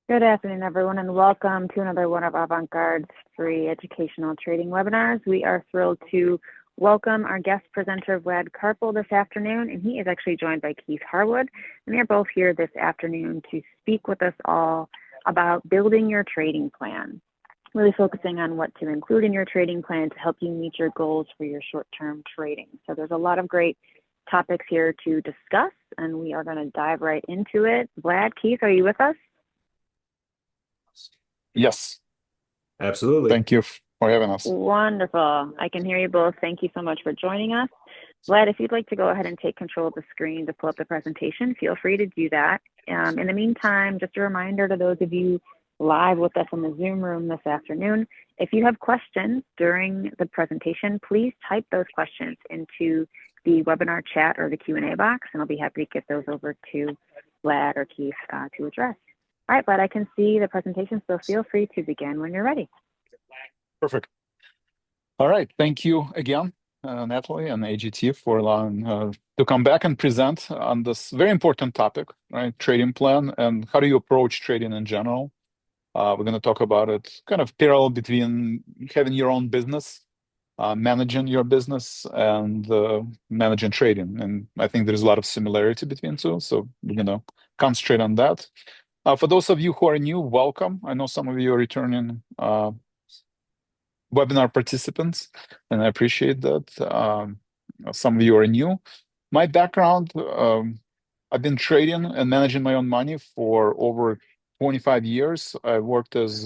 Good afternoon, everyone, and welcome to another one of Avant-Garde's free educational trading webinars. We are thrilled to welcome our guest presenter, Vlad Karpel, this afternoon, and he is actually joined by Keith Harwood, and they are both here this afternoon to speak with us all about building your trading plan, really focusing on what to include in your trading plan to help you meet your goals for your short-term trading. So there's a lot of great topics here to discuss, and we are going to dive right into it. Vlad, Keith, are you with us? Yes, Absolutely. thank you for having us. Wonderful. I can hear you both. Thank you so much for joining us. Vlad, if you'd like to go ahead and take control of the screen to pull up the presentation, feel free to do that. In the meantime, just a reminder to those of you live with us in the Zoom room this afternoon, if you have questions during the presentation, please type those questions into the webinar chat or the Q&A box, and I'll be happy to get those over to Vlad or Keith to address. All right, Vlad, I can see the presentation, so feel free to begin when you're ready. Perfect. All right, thank you again, Natalie and AGT, for allowing to come back and present on this very important topic, right? Trading plan and how do you approach trading in general. We're going to talk about it kind of parallel between having your own business, managing your business, and managing trading. And I think there's a lot of similarity between two, so we're going to concentrate on that. For those of you who are new, welcome. I know some of you are returning webinar participants, and I appreciate that. Some of you are new. My background, I've been trading and managing my own money for over 25 years. I worked as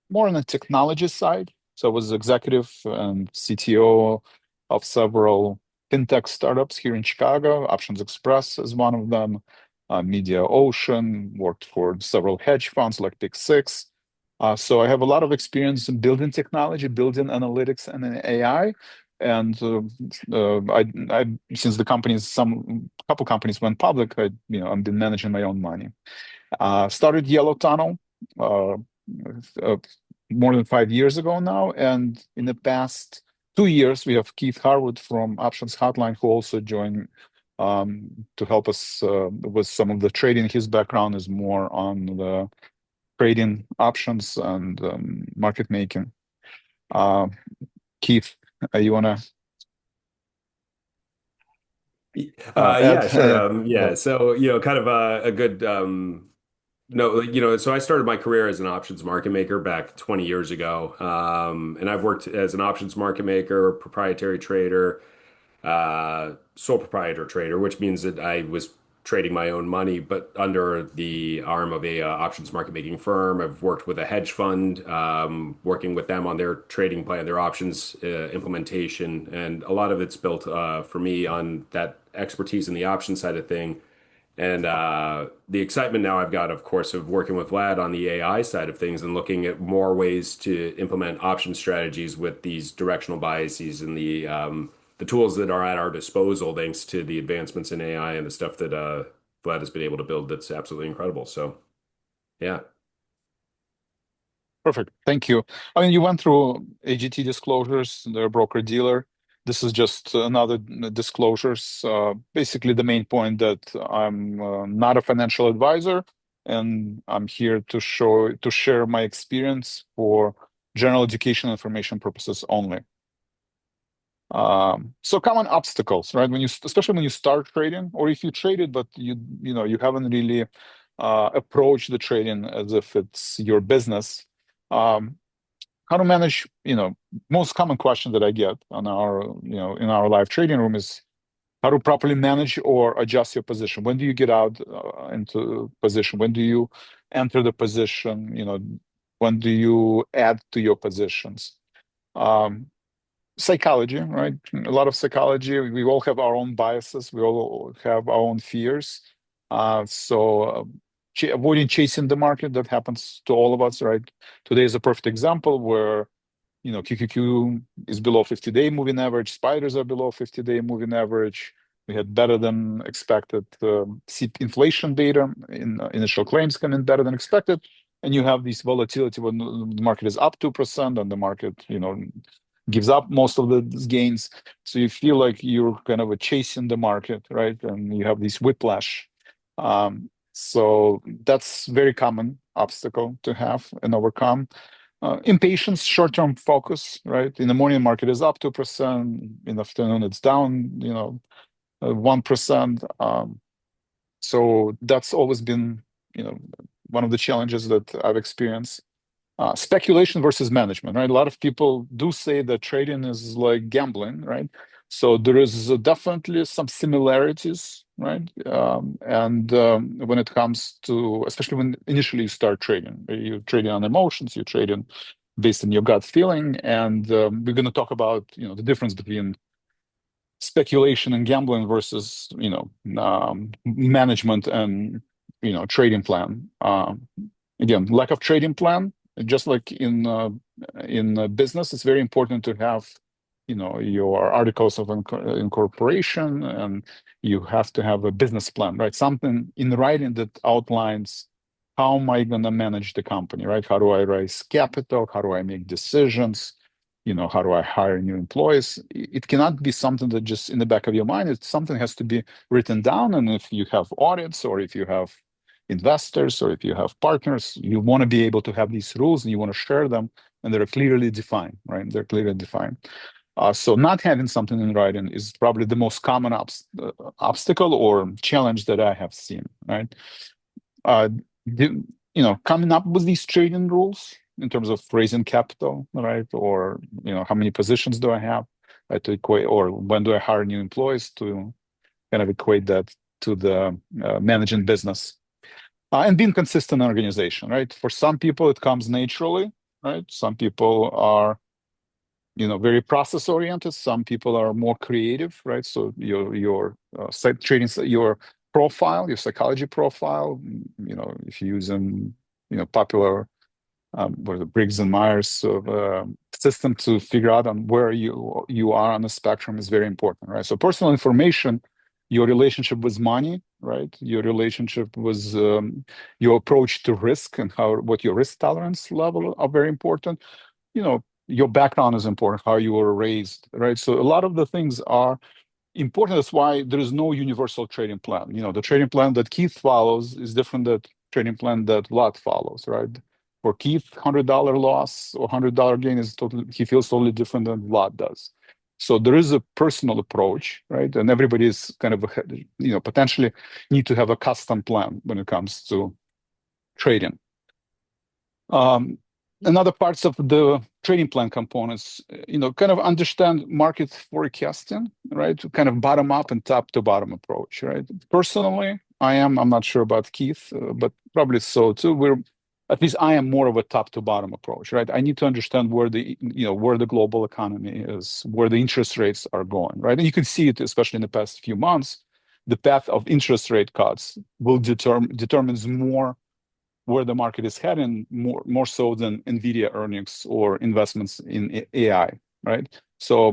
more on the technology side. So I was executive and CTO of several fintech startups here in Chicago. Options Express is one of them. Media Ocean, worked for several hedge funds like Pick Six. So I have a lot of experience in building technology, building analytics and AI. And since the companies, some couple companies went public, I've been managing my own money. Started Yellow Tunnel uh, uh, more than 5 years ago now, and in the past 2 years, we have Keith Harwood from Options Hotline who also joined to help us with some of the trading. His background is more on the trading options and market making. Keith, you want to add? Yeah, sure. Yeah. Yeah. So, kind of a good no, so I started my career as an options market maker back 20 years ago. And I've worked as an options market maker, proprietary trader, sole proprietor trader, which means that I was trading my own money, but under the arm of a options market making firm. I've worked with a hedge fund, working with them on their trading plan, their options implementation, and a lot of it's built for me on that expertise in the option side of thing. And the excitement now I've got, of course, of working with Vlad on the AI side of things and looking at more ways to implement option strategies with these directional biases and the tools that are at our disposal, thanks to the advancements in AI and the stuff that Vlad has been able to build. That's absolutely incredible. So, yeah. Perfect. Thank you. I mean, you went through AGT disclosures, their broker dealer. This is just another disclosures. Basically, the main point that I'm not a financial advisor, and I'm here to share my experience for general education information purposes only. So common obstacles, right? Especially when you start trading, or if you traded but you haven't really approached the trading as if it's your business. Um, how to manage, most common question that I get on in our live trading room is how to properly manage or adjust your position. When do you get out into position? When do you enter the position? When do you add to your positions? Um, Psychology, right? A lot of psychology. We all have our own biases. We all have our own fears. So avoiding chasing the market, that happens to all of us, right? Today is a perfect example where, QQQ is below 50-day moving average. Spiders are below 50-day moving average. We had better than expected inflation data in initial claims come in better than expected. And you have this volatility when the market is up 2% and the market, gives up most of the gains. So you feel like you're kind of chasing the market, right? And you have this whiplash. So that's very common obstacle to have and overcome. Impatience, short-term focus, right? In the morning, market is up 2%. In the afternoon, it's down, 1%. So that's always been, one of the challenges that I've experienced. Speculation versus management, right? A lot of people do say that trading is like gambling, right? So there is definitely some similarities, right? And when it comes to, especially when initially you start trading, you're trading on emotions, you're trading based on your gut feeling, and we're going to talk about, the difference between speculation and gambling versus, management and, trading plan. Again, lack of trading plan, just like in business, it's very important to have, your articles of incorporation, and you have to have a business plan, right? Something in writing that outlines how am I going to manage the company, right? How do I raise capital? How do I make decisions? How do I hire new employees? It cannot be something that just in the back of your mind. It's something has to be written down. And if you have audits, or if you have investors, or if you have partners, you want to be able to have these rules and you want to share them, and they're clearly defined, right? They're clearly defined. So not having something in writing is probably the most common obstacle or challenge that I have seen, right? Uh, Coming up with these trading rules in terms of raising capital, right? Or, how many positions do I have, to equate, or when do I hire new employees, to kind of equate that to the managing business. And being consistent in organization, right? For some people, it comes naturally, right? Some people are, very process oriented. Some people are more creative, right? So your trading, your profile, your psychology profile, if you're using, popular or the Briggs and Myers sort of system to figure out on where you are on the spectrum is very important, right? So personal information, your relationship with money, right? Your relationship with your approach to risk, and what your risk tolerance level are very important. Your background is important, how you were raised, right? So a lot of the things are important. That's why there is no universal trading plan. The trading plan that Keith follows is different than trading plan that Vlad follows, right? For Keith, $100 loss or $100 gain is totally, he feels totally different than Vlad does. So there is a personal approach, right? And everybody is kind of, potentially need to have a custom plan when it comes to trading. Another parts of the trading plan components, kind of understand market forecasting, right? Kind of bottom up and top to bottom approach, right? Personally, I'm not sure about Keith, but probably so too. At least I am more of a top to bottom approach, right? I need to understand where the global economy is, where the interest rates are going, right? And you can see it, especially in the past few months, the path of interest rate cuts will determines more where the market is heading, more so than Nvidia earnings or investments in AI, right? So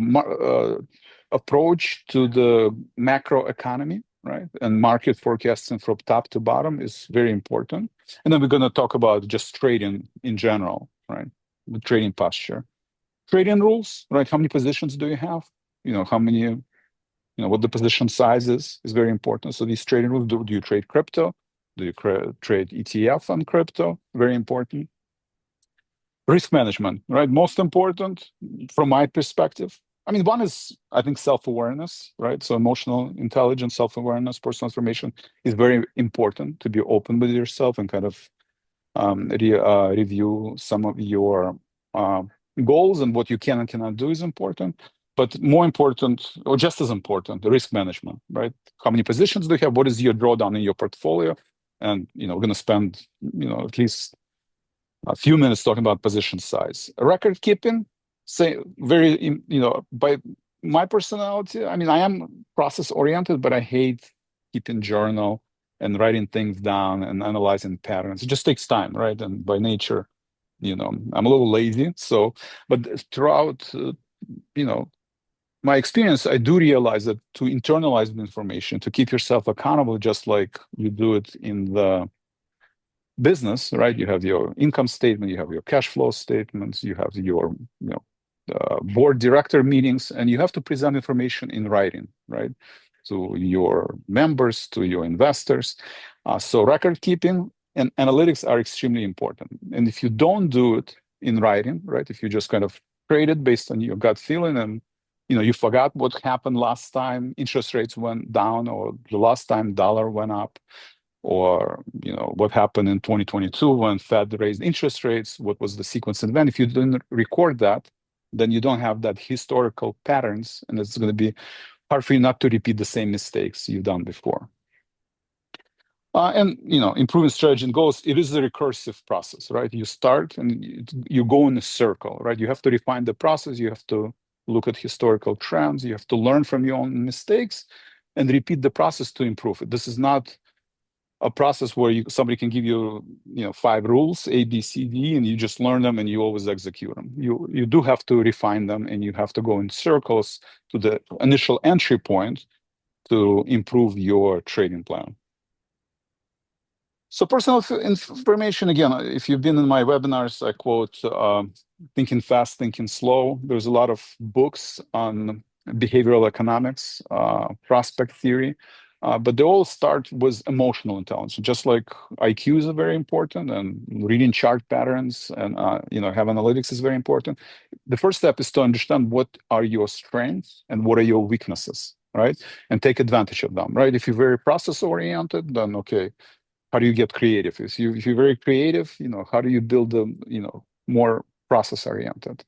approach to the macro economy, right, and market forecasting from top to bottom is very important. And then we're going to talk about just trading in general, right? The trading posture, trading rules, right? How many positions do you have? How many? What the position size is very important. So these trading rules: do you trade crypto? Do you trade ETF on crypto? Very important. Risk management, right? Most important from my perspective. I mean, one is, I think, self-awareness, right? So emotional intelligence, self-awareness, personal information is very important, to be open with yourself and kind of review some of your goals, and what you can and cannot do is important. But more important, or just as important, the risk management, right? How many positions do you have? What is your drawdown in your portfolio? And we're going to spend at least a few minutes talking about position size. Record keeping, say, very by my personality. I mean, I am process oriented, but I hate keeping journal and writing things down and analyzing patterns. It just takes time, right? And by nature, I'm a little lazy. So, but throughout, my experience, I do realize that to internalize the information, to keep yourself accountable, just like you do it in the business, right? You have your income statement, you have your cash flow statements, you have your, board director meetings, and you have to present information in writing, right? To your members, to your investors. So record keeping And analytics are extremely important. And if you don't do it in writing, right? If you just kind of trade it based on your gut feeling and you forgot what happened last time interest rates went down, or the last time dollar went up, or what happened in 2022 when Fed raised interest rates, what was the sequence event. If you didn't record that, then you don't have that historical patterns, and it's going to be hard for you not to repeat the same mistakes you've done before. And improving strategy and goals, it is a recursive process, right? You start and you go in a circle, right? You have to refine the process. You have to look at historical trends. You have to learn from your own mistakes and repeat the process to improve it. This is not a process where somebody can give you 5 rules, A, B, C, D, and you just learn them and you always execute them. You do have to refine them, and you have to go in circles to the initial entry point to improve your trading plan. So personal information, again, if you've been in my webinars, I quote Thinking Fast, Thinking Slow. There's a lot of books on behavioral economics, prospect theory, but they all start with emotional intelligence. Just like IQs are very important, and reading chart patterns and have analytics is very important. The first step is to understand what are your strengths and what are your weaknesses, right? And take advantage of them, right? If you're very process oriented, then okay. How do you get creative? If you're very creative, how do you build them, more process oriented?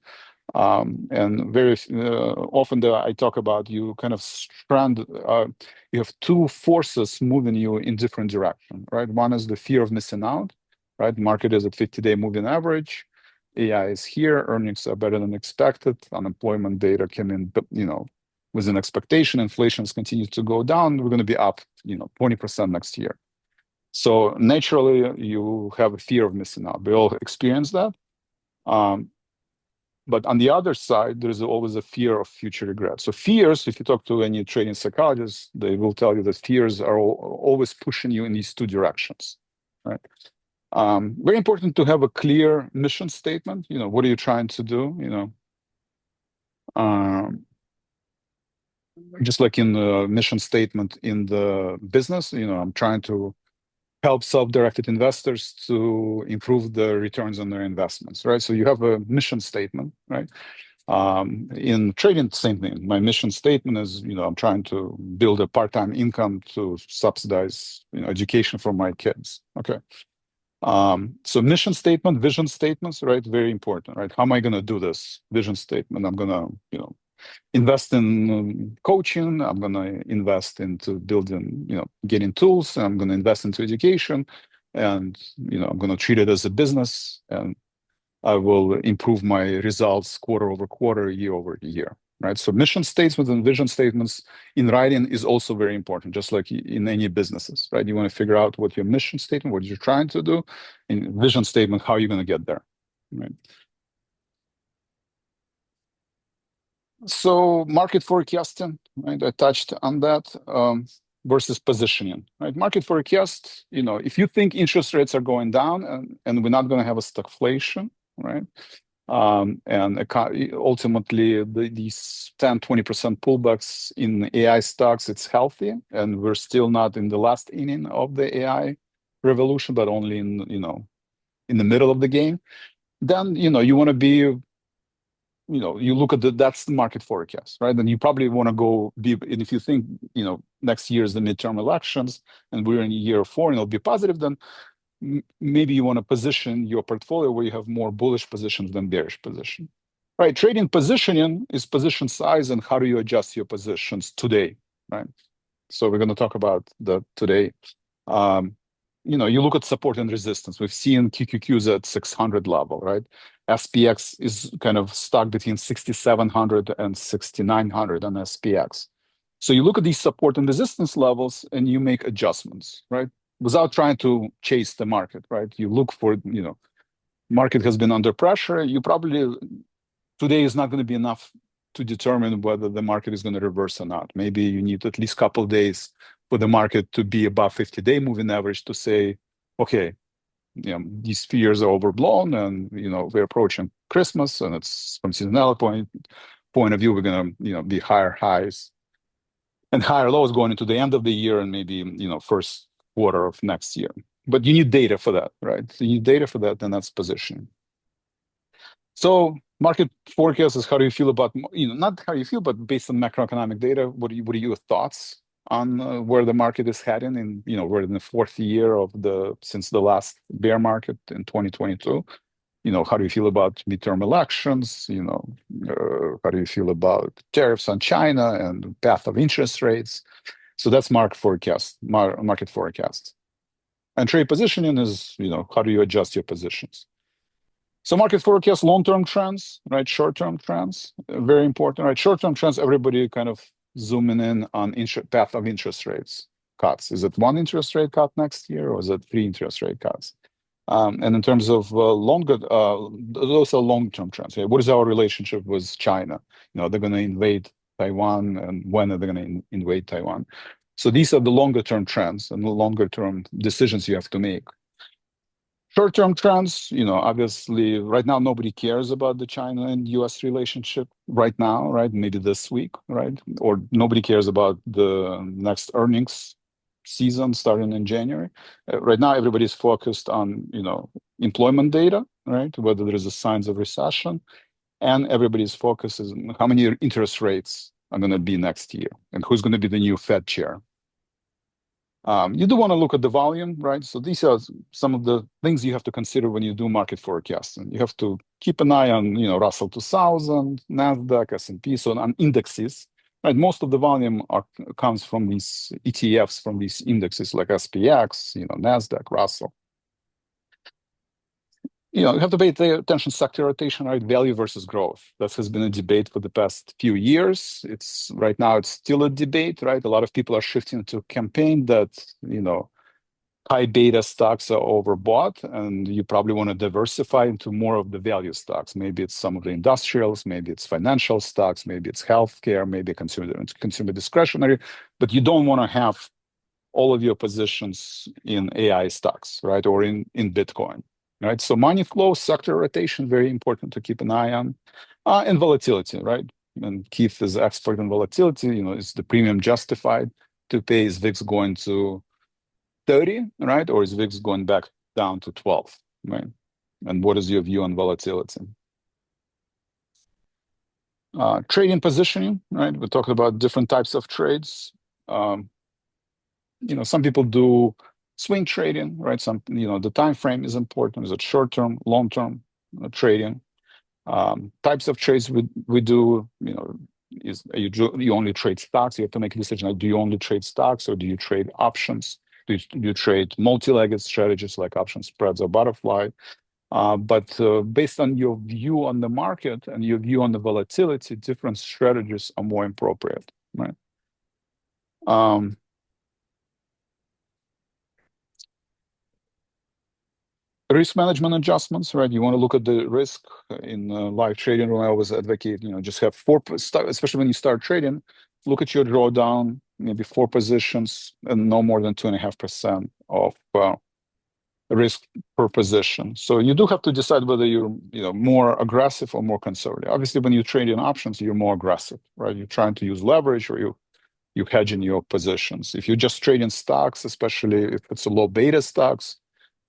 And very often I talk about you kind of you have 2 forces moving you in different direction, right? One is the fear of missing out, right? Market is at 50-day moving average. AI is here. Earnings are better than expected. Unemployment data came in, with an expectation. Inflation continues to go down. We're going to be up, 20% next year. So naturally, you have a fear of missing out. We all experience that. But on the other side, there's always a fear of future regret. So fears, if you talk to any trading psychologist, they will tell you that fears are always pushing you in these 2 directions, right? Very important to have a clear mission statement. What are you trying to do? Just like in the mission statement in the business, I'm trying to help self-directed investors to improve the returns on their investments, right? So you have a mission statement, right? In trading, same thing. My mission statement is, I'm trying to build a part-time income to subsidize, education for my kids. Okay. So mission statement, vision statements, right? Very important, right? How am I going to do this? Vision statement. I'm going to, invest in coaching. I'm going to invest into building, getting tools. I'm going to invest into education, and I'm going to treat it as a business, and I will improve my results quarter over quarter, year over year, right? So mission statements and vision statements in writing is also very important, just like in any businesses, right? You want to figure out what your mission statement, what you're trying to do, and vision statement, how you're going to get there, right? So market forecasting, right? I touched on that, versus positioning, right? Market forecast, if you think interest rates are going down and we're not going to have a stagflation, right? And ultimately these 10-20% pullbacks in AI stocks, it's healthy, and we're still not in the last inning of the AI revolution, but only in the middle of the game. Then you want to be, you look at that's the market forecast, right? Then you probably want to go be, and if you think, next year is the midterm elections and we're in year 4 and it'll be positive, then maybe you want to position your portfolio where you have more bullish positions than bearish position, right? Trading positioning is position size and how do you adjust your positions today, right? So we're going to talk about that today. You look at support and resistance. We've seen QQQs at 600 level, right? SPX is kind of stuck between 6,700 and 6,900 on SPX. So you look at these support and resistance levels and you make adjustments, right? Without trying to chase the market, right? You look for, market has been under pressure. You probably, today is not going to be enough to determine whether the market is going to reverse or not. Maybe you need at least a couple of days for the market to be above 50-day moving average to say, okay, these fears are overblown, and we're approaching Christmas, and it's from seasonality point of view, we're going to be higher highs and higher lows going into the end of the year and maybe first quarter of next year. But you need data for that, right? So you need data for that, and that's positioning. So market forecast is how do you feel about, not how you feel, but based on macroeconomic data, what are your thoughts on where the market is heading? And we're in the fourth year since the last bear market in 2022. How do you feel about midterm elections? How do you feel about tariffs on China and path of interest rates? So that's market forecast. And trade positioning is, how do you adjust your positions? So market forecast, long-term trends, right? Short-term trends, very important, right? Short-term trends, everybody kind of zooming in on path of interest rates cuts. Is it one interest rate cut next year, or is it three interest rate cuts? And in terms of those are long-term trends. What is our relationship with China? They're going to invade Taiwan, and when are they going to invade Taiwan? So these are the longer-term trends and the longer-term decisions you have to make. Short-term trends, obviously, right now nobody cares about the China and U.S. relationship right now, right? Maybe this week, right? Or nobody cares about the next earnings season starting in January. Right now, everybody's focused on, employment data, right? Whether there is a signs of recession, and everybody's focus is on how many interest rates are going to be next year, and who's going to be the new Fed chair. You do want to look at the volume, right? So these are some of the things you have to consider when you do market forecasting. You have to keep an eye on, Russell 2000, NASDAQ, S&P, so on indexes, right? Most of the volume comes from these ETFs, from these indexes like SPX, NASDAQ, Russell. You have to pay attention to sector rotation, right? Value versus growth. That has been a debate for the past few years. Right now, it's still a debate, right? A lot of people are shifting to campaign that, high beta stocks are overbought, and you probably want to diversify into more of the value stocks. Maybe it's some of the industrials, maybe it's financial stocks, maybe it's healthcare, maybe consumer discretionary, but you don't want to have all of your positions in AI stocks, right? Or in Bitcoin. Right, so money flow, sector rotation, very important to keep an eye on, and volatility, right? And Keith is expert in volatility. Is the premium justified to pay? Is VIX going to 30, right? Or is VIX going back down to 12, right? And what is your view on volatility? Trading positioning, right? We talked about different types of trades. Some people do swing trading, right? The time frame is important. Is it short-term, long-term trading? Types of trades we do, you only trade stocks? You have to make a decision. Like, do you only trade stocks, or do you trade options? Do you trade multi-legged strategies like option spreads or butterfly? But based on your view on the market and your view on the volatility, different strategies are more appropriate, right? Risk management adjustments, right? You want to look at the risk in live trading. When I always advocate, just have especially when you start trading, look at your drawdown, maybe 4 positions, and no more than 2.5% of risk per position. So you do have to decide whether you're, more aggressive or more conservative. Obviously, when you trade in options, you're more aggressive, right? You're trying to use leverage, or you hedge in your positions. If you just trade in stocks, especially if it's a low beta stocks,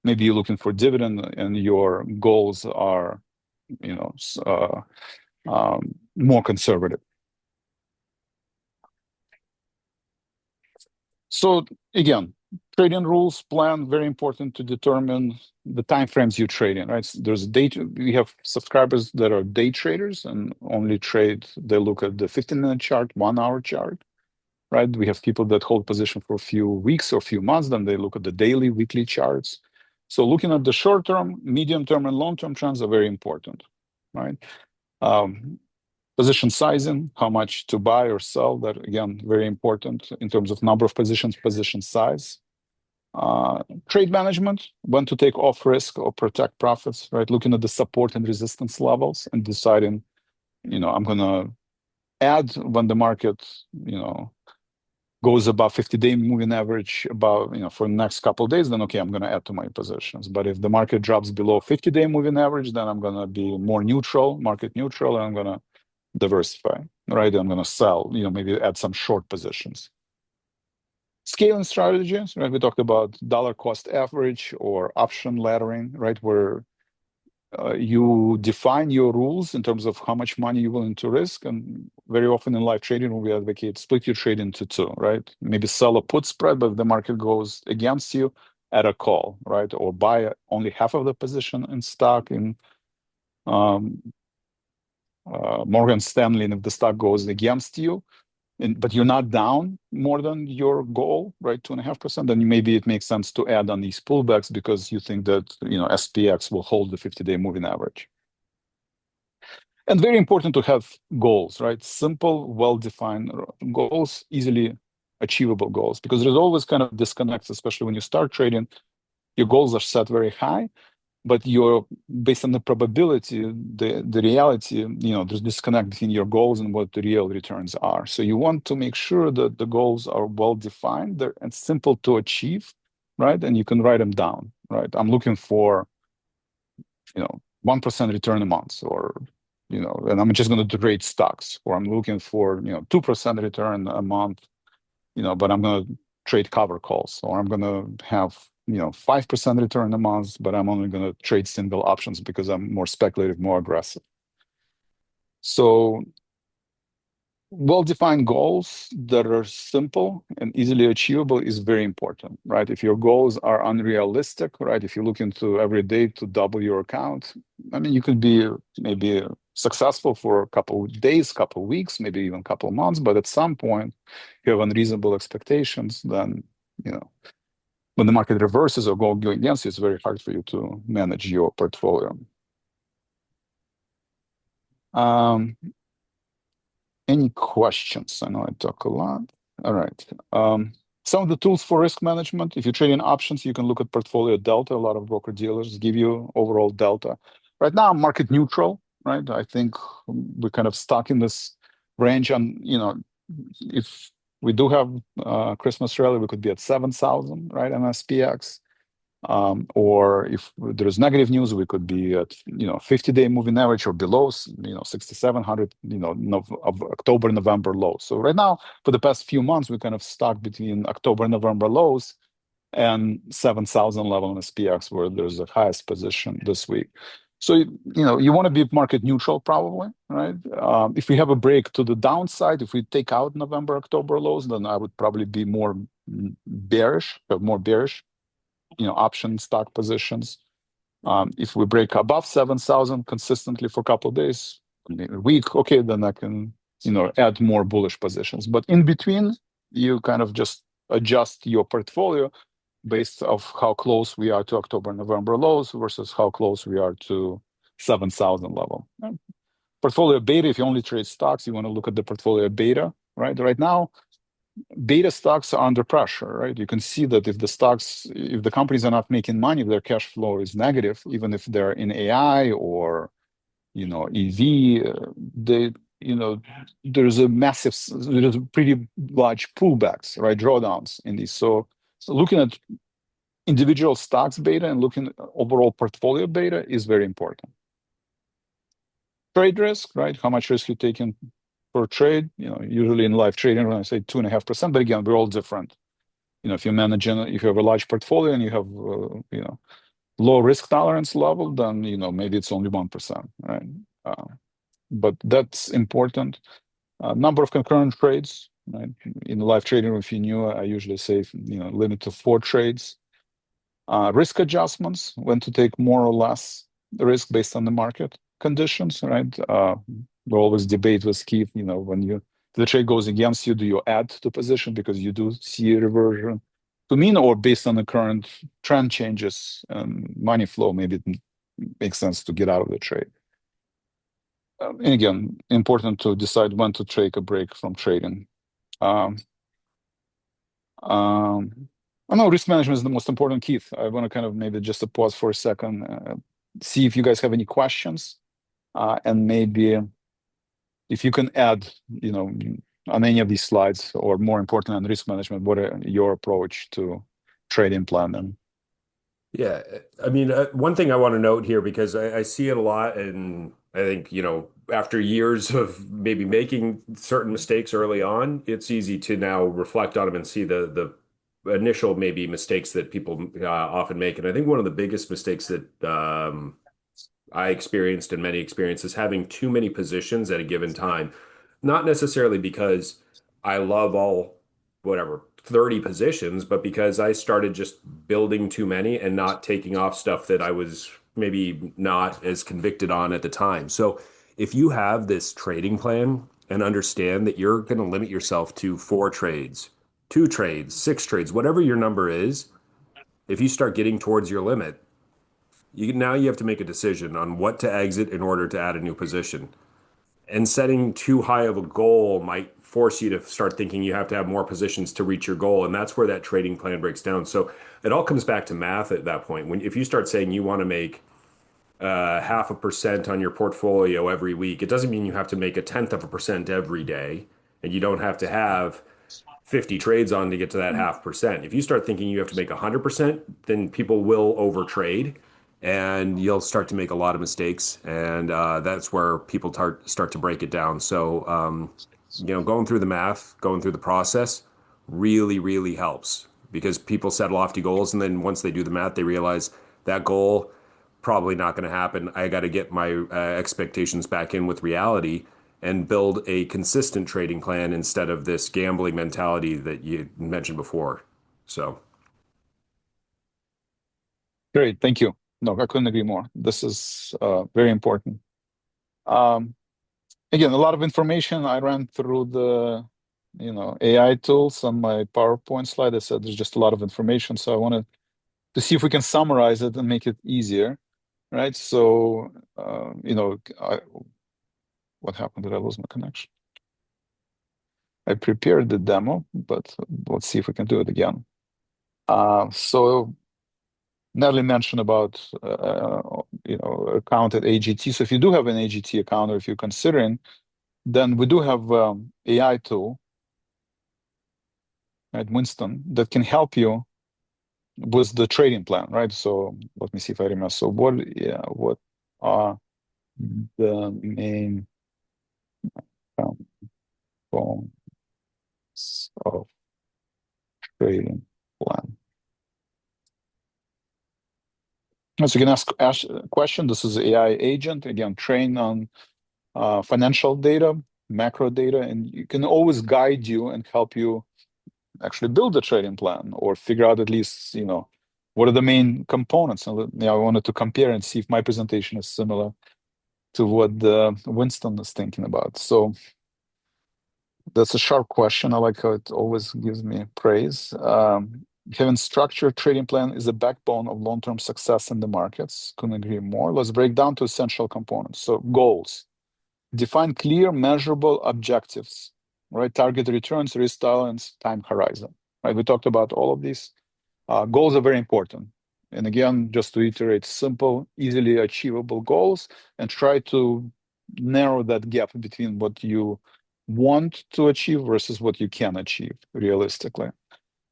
maybe you're looking for dividend and your goals are, more conservative. So again, trading rules plan, very important to determine the time frames you trade in, right? We have subscribers that are day traders and only they look at the 15-minute chart, 1-hour chart, right? We have people that hold position for a few weeks or a few months, then they look at the daily, weekly charts. So looking at the short-term, medium-term, and long-term trends are very important, right? Position sizing, how much to buy or sell, that again, very important in terms of number of positions, position size. Trade management, when to take off risk or protect profits, right? Looking at the support and resistance levels and deciding, I'm going to add when the market, goes above 50-day moving average for the next couple of days, then okay, I'm going to add to my positions. But if the market drops below 50-day moving average, then I'm going to be more neutral, market neutral, and I'm going to diversify, right? I'm going to sell, maybe add some short positions. scaling strategies, right? We talked about dollar cost average or option laddering, right? Where you define your rules in terms of how much money you're willing to risk. And very often in live trading, we advocate split your trade into two, right? Maybe sell a put spread, but if the market goes against you, add a call, right? Or buy only half of the position in stock in um, Morgan Stanley, and if the stock goes against you, but you're not down more than your goal, right? 2.5%, then maybe it makes sense to add on these pullbacks because you think that, SPX will hold the 50-day moving average. And very important to have goals, right? Simple, well-defined goals, easily achievable goals, because there's always kind of disconnects, especially when you start trading. Your goals are set very high, but you're based on the probability, the reality, there's disconnect between your goals and what the real returns are. So you want to make sure that the goals are well defined and simple to achieve, right? And you can write them down, right? I'm looking for, 1% return a month, or, and I'm just going to trade stocks, or I'm looking for, 2% return a month, but I'm going to trade cover calls, or I'm going to have 5% return a month, but I'm only going to trade single options because I'm more speculative, more aggressive. So well-defined goals that are simple and easily achievable is very important, right? If your goals are unrealistic, right? If you're looking to every day to double your account, I mean, you could be maybe successful for a couple of days, couple of weeks, maybe even a couple of months, but at some point, if you have unreasonable expectations, then, when the market reverses or going against you, it's very hard for you to manage your portfolio. Any questions? I know I talk a lot. All right. Some of the tools for risk management. If you're trading options, you can look at portfolio delta. A lot of broker dealers give you overall delta. Right now, market neutral, right? I think we're kind of stuck in this range. And, if we do have Christmas rally, we could be at 7,000, right, on SPX. Or if there's negative news, we could be at 50-day moving average or below 6,700 of October, November lows. So right now, for the past few months, we kind of stuck between October, November lows and 7,000 level on SPX, where there's the highest position this week. So you want to be market neutral, probably, right? If we have a break to the downside, if we take out November, October lows, then I would probably be more bearish, option stock positions. If we break above 7,000 consistently for a couple of days, maybe a week, okay, then I can, add more bullish positions. But in between, you kind of just adjust your portfolio based off how close we are to October, November lows versus how close we are to 7,000 level. Portfolio beta, if you only trade stocks, you want to look at the portfolio beta, right? Right now, beta stocks are under pressure, right? You can see that if the companies are not making money, if their cash flow is negative, even if they're in AI or, EV, there's a pretty large pullbacks, right? Drawdowns in these. So looking at individual stocks beta and looking at overall portfolio beta is very important. Trade risk, right? How much risk you taking per trade? Usually in live trading, when I say 2.5%, but again, we're all different. If if you have a large portfolio and you have, low risk tolerance level, then, maybe it's only 1%, right? But that's important. Number of concurrent trades, right? In live trading, if you knew, I usually say, limit to 4 trades. Risk adjustments, when to take more or less risk based on the market conditions, right? We always debate with Keith, when the trade goes against you, do you add to position because you do see a reversion to mean, or based on the current trend changes and money flow, maybe it makes sense to get out of the trade. And again, important to decide when to take a break from trading. I know risk management is the most important, Keith. I want to kind of maybe just pause for a second, see if you guys have any questions, and maybe if you can add, on any of these slides, or more important on risk management, what are your approach to trading planning? Yeah, I mean, one thing I want to note here, because I see it a lot, and I think, after years of maybe making certain mistakes early on, it's easy to now reflect on them and see the initial maybe mistakes that people often make. And I think one of the biggest mistakes that I experienced and many experience is having too many positions at a given time. Not necessarily because I love all, whatever, 30 positions, but because I started just building too many and not taking off stuff that I was maybe not as convicted on at the time. So if you have this trading plan and understand that you're going to limit yourself to 4 trades, 2 trades, 6 trades, whatever your number is, if you start getting towards your limit, now you have to make a decision on what to exit in order to add a new position. And setting too high of a goal might force you to start thinking you have to have more positions to reach your goal. And that's where that trading plan breaks down. So it all comes back to math at that point. If you start saying you want to make 0.5% on your portfolio every week, it doesn't mean you have to make 0.1% every day. And you don't have to have 50 trades on to get to that 0.5%. If you start thinking you have to make 100%, then people will overtrade and you'll start to make a lot of mistakes. And that's where people start to break it down. So, going through the math, going through the process really, really helps because people set lofty goals. And then once they do the math, they realize that goal probably not going to happen. I got to get my expectations back in with reality and build a consistent trading plan instead of this gambling mentality that you mentioned before. So Great, thank you. No, I couldn't agree more. This is very important. Again, a lot of information. I ran through the AI tools on my PowerPoint slide. I said there's just a lot of information, so I wanted to see if we can summarize it and make it easier, right? So, what happened? Did I lose my connection? I prepared the demo, but let's see if we can do it again. So Natalie mentioned about account at AGT. So if you do have an AGT account, or if you're considering, then we do have AI tool at Winston that can help you with the trading plan, right? So let me see if I remember. So what are the main components of trading plan? So you can ask a question. This is AI agent, again, trained on financial data, macro data, and you can always guide you and help you actually build a trading plan or figure out at least, what are the main components. And I wanted to compare and see if my presentation is similar to what Winston is thinking about. So that's a sharp question. I like how it always gives me praise. Having structured trading plan is a backbone of long-term success in the markets. Couldn't agree more. Let's break down to essential components. So goals. Define clear, measurable objectives, right? Target returns, risk tolerance, time horizon, right? We talked about all of these. Goals are very important. And again, just to reiterate, simple, easily achievable goals, and try to narrow that gap between what you want to achieve versus what you can achieve realistically.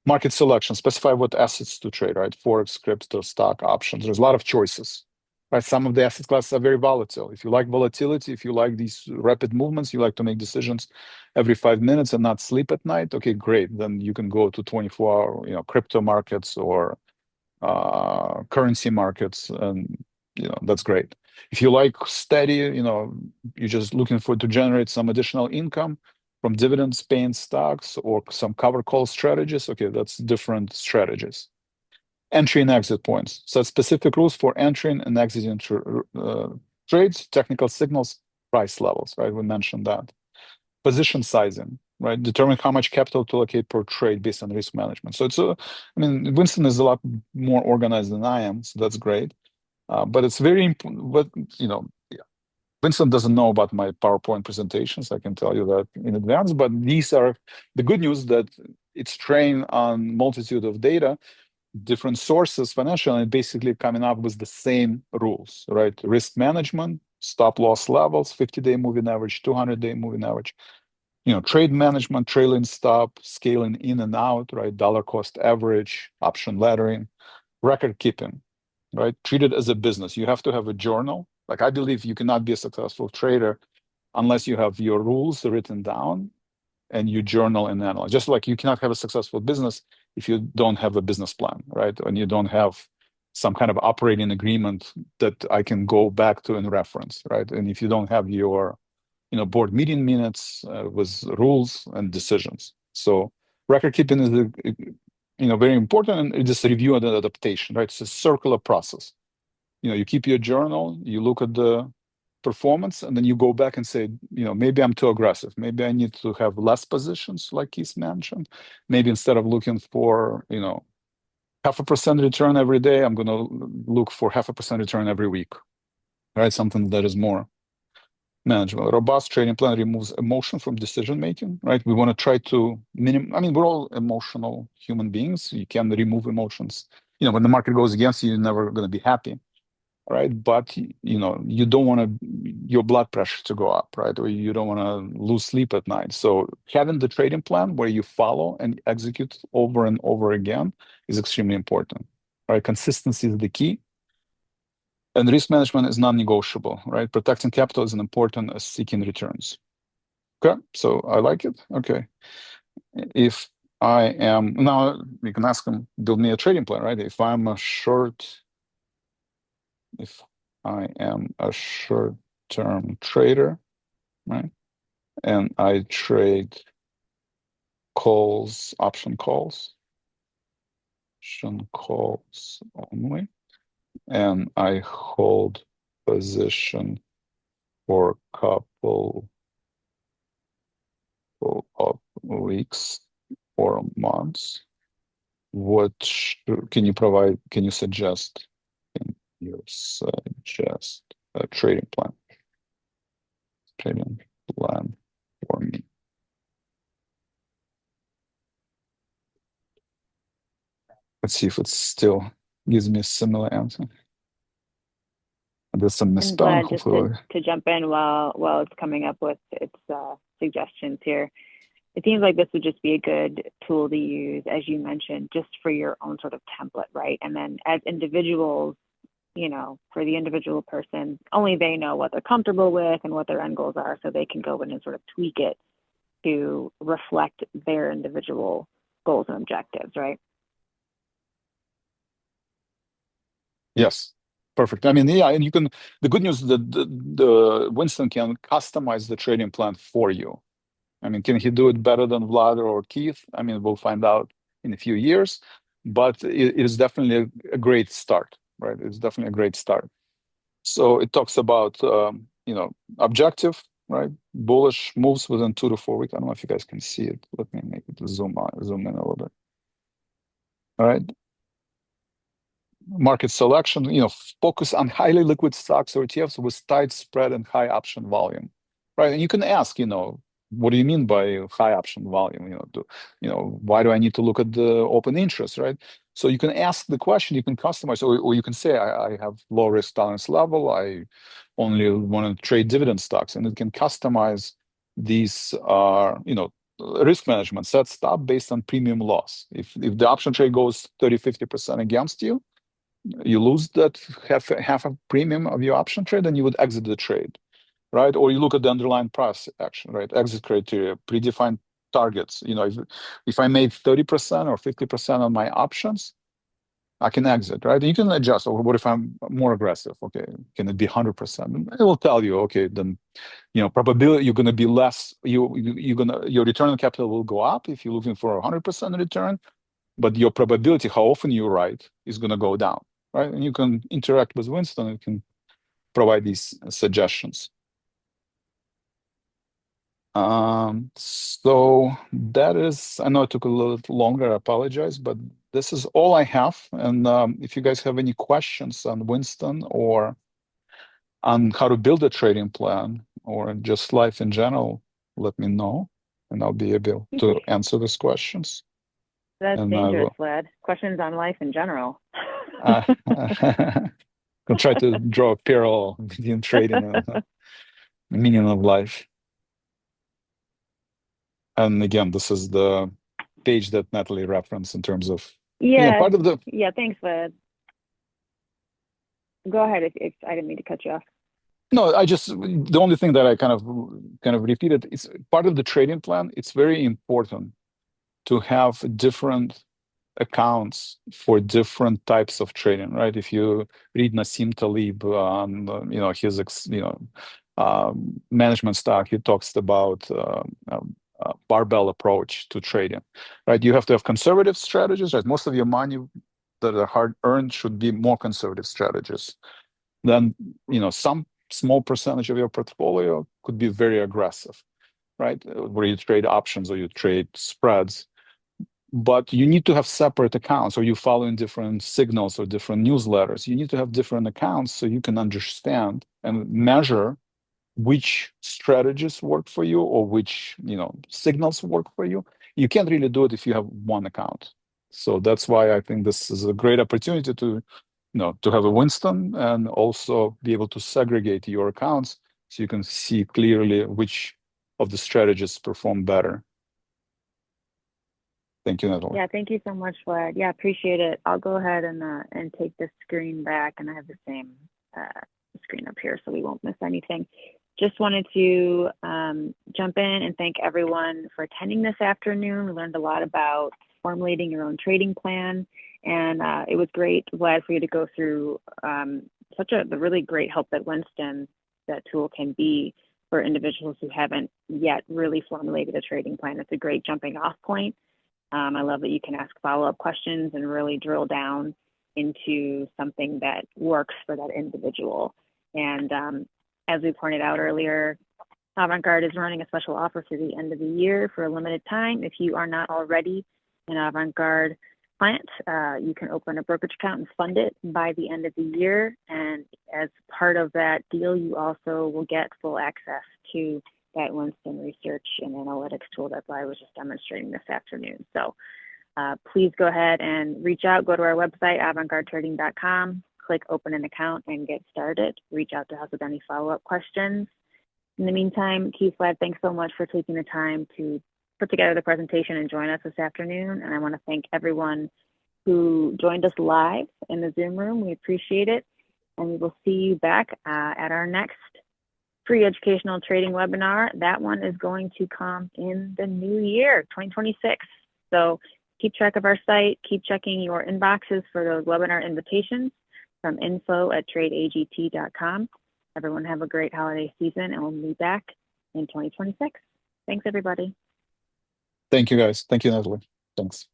Market selection, specify what assets to trade, right? Forex, crypto, stock, options. There's a lot of choices, right? Some of the asset classes are very volatile. If you like volatility, if you like these rapid movements, you like to make decisions every 5 minutes and not sleep at night, okay, great. Then you can go to 24-hour, crypto markets or currency markets, and that's great. If you like steady, you're just looking to generate some additional income from dividends paying stocks or some cover call strategies, okay, that's different strategies. Entry and exit points. Set specific rules for entering and exiting trades, technical signals, price levels, right? We mentioned that. Position sizing, right? Determine how much capital to allocate per trade based on risk management. So Winston is a lot more organized than I am, so that's great. But it's very important. But Winston doesn't know about my PowerPoint presentations. I can tell you that in advance. But these are the good news, that it's trained on multitude of data, different sources, financial, and basically coming up with the same rules, right? Risk management, stop loss levels, 50-day moving average, 200-day moving average. Trade management, trailing stop, scaling in and out, right? Dollar cost average, option laddering, record keeping, right? Treat it as a business. You have to have a journal. Like, I believe you cannot be a successful trader unless you have your rules written down and you journal and analyze. Just like you cannot have a successful business if you don't have a business plan, right? And you don't have some kind of operating agreement that I can go back to and reference, right? And if you don't have your, board meeting minutes with rules and decisions. So record keeping is, very important, and it's just a review and adaptation, right? It's a circular process. You keep your journal, you look at the performance, and then you go back and say, maybe I'm too aggressive. Maybe I need to have less positions, like Keith mentioned. Maybe instead of looking for, 0.5% return every day, I'm going to look for 0.5% return every week, right? Something that is more manageable. A robust trading plan removes emotion from decision making, right? We want to try to we're all emotional human beings. You can remove emotions. When the market goes against you, you're never going to be happy, right? But you don't want your blood pressure to go up, right? Or you don't want to lose sleep at night. So having the trading plan where you follow and execute over and over again is extremely important, right? Consistency is the key. And risk management is non-negotiable, right? Protecting capital is as important as seeking returns. Okay, so I like it. Okay. If I am, now we can ask them, build me a trading plan, right? If I am a short-term trader, right? And I trade option calls only, and I hold position for a couple of weeks or months. What can you suggest a trading plan for me? Let's see if it still gives me a similar answer. There's some And misspelling, Vlad, just hopefully. to jump in while it's coming up with its suggestions here, it seems like this would just be a good tool to use, as you mentioned, just for your own sort of template, right? And then as individuals, for the individual person, only they know what they're comfortable with and what their end goals are, so they can go in and sort of tweak it to reflect their individual goals and objectives, right? Yes, perfect. And the good news is that the Winston can customize the trading plan for you. Can he do it better than Vlad or Keith? We'll find out in a few years, but it is definitely a great start, right? It's definitely a great start. So it talks about, objective, right? Bullish moves within 2 to 4 weeks. I don't know if you guys can see it. Let me make it zoom in a little bit. All right. Market selection, focus on highly liquid stocks or ETFs with tight spread and high option volume, right? And you can ask, what do you mean by high option volume? Why do I need to look at the open interest, right? So you can ask the question, you can customize, or you can say, I have low risk tolerance level. I only want to trade dividend stocks, and it can customize these, risk management, set stop based on premium loss. If the option trade goes 30-50% against you, you lose that half a premium of your option trade, and you would exit the trade, right? Or you look at the underlying price action, right? Exit criteria, predefined targets. If I made 30% or 50% on my options, I can exit, right? You can adjust. Or what if I'm more aggressive? Okay, can it be 100%? It will tell you, okay, then probability you're going to be less. Your return on capital will go up if you're looking for 100% return, but your probability, how often you're right, is going to go down, right? And you can interact with Winston and can provide these suggestions. So that is, I know it took a little longer, I apologize, but this is all I have. And if you guys have any questions on Winston or on how to build a trading plan or just life in general, let me know, and I'll be able to answer those questions. That's And dangerous, Vlad. Questions on life in general. I'll try to draw a parallel between trading and the meaning of life. And again, this is the page that Natalie referenced in terms of part of the. Yeah, thanks, Vlad. Go ahead if I didn't mean to cut you off. No, the only thing that I kind of repeated is part of the trading plan. It's very important to have different accounts for different types of trading, right? If you read Nassim Taleb on his management style, he talks about barbell approach to trading, right? You have to have conservative strategies, right? Most of your money that are hard earned should be more conservative strategies. Then some small percentage of your portfolio could be very aggressive, right? Where you trade options or you trade spreads. But you need to have separate accounts, or you follow in different signals or different newsletters. You need to have different accounts so you can understand and measure which strategies work for you or which signals work for you. You can't really do it if you have one account. So that's why I think this is a great opportunity to have a Winston and also be able to segregate your accounts so you can see clearly which of the strategies perform better. Thank you, Natalie. Yeah, thank you so much, Vlad. Yeah, appreciate it. I'll go ahead and take this screen back, and I have the same screen up here so we won't miss anything. Just wanted to jump in and thank everyone for attending this afternoon. We learned a lot about formulating your own trading plan, and it was great, Vlad, for you to go through the really great help that Winston, that tool, can be for individuals who haven't yet really formulated a trading plan. It's a great jumping off point. I love that you can ask follow-up questions and really drill down into something that works for that individual. And as we pointed out earlier, Avant-Garde is running a special offer for the end of the year for a limited time. If you are not already an Avant-Garde client, you can open a brokerage account and fund it by the end of the year. And as part of that deal, you also will get full access to that Winston research and analytics tool that I was just demonstrating this afternoon. So please go ahead and reach out. Go to our website, avantgardetrading.com, click open an account and get started. Reach out to us with any follow-up questions. In the meantime, Keith, Vlad, thanks so much for taking the time to put together the presentation and join us this afternoon. And I want to thank everyone who joined us live in the Zoom room. We appreciate it. And we will see you back at our next free educational trading webinar. That one is going to come in the new year, 2026. So keep track of our site, keep checking your inboxes for those webinar invitations from info@tradeagt.com. Everyone have a great holiday season, and we'll be back in 2026. Thanks, everybody. Thank you, guys. Thank you, Natalie. Thanks.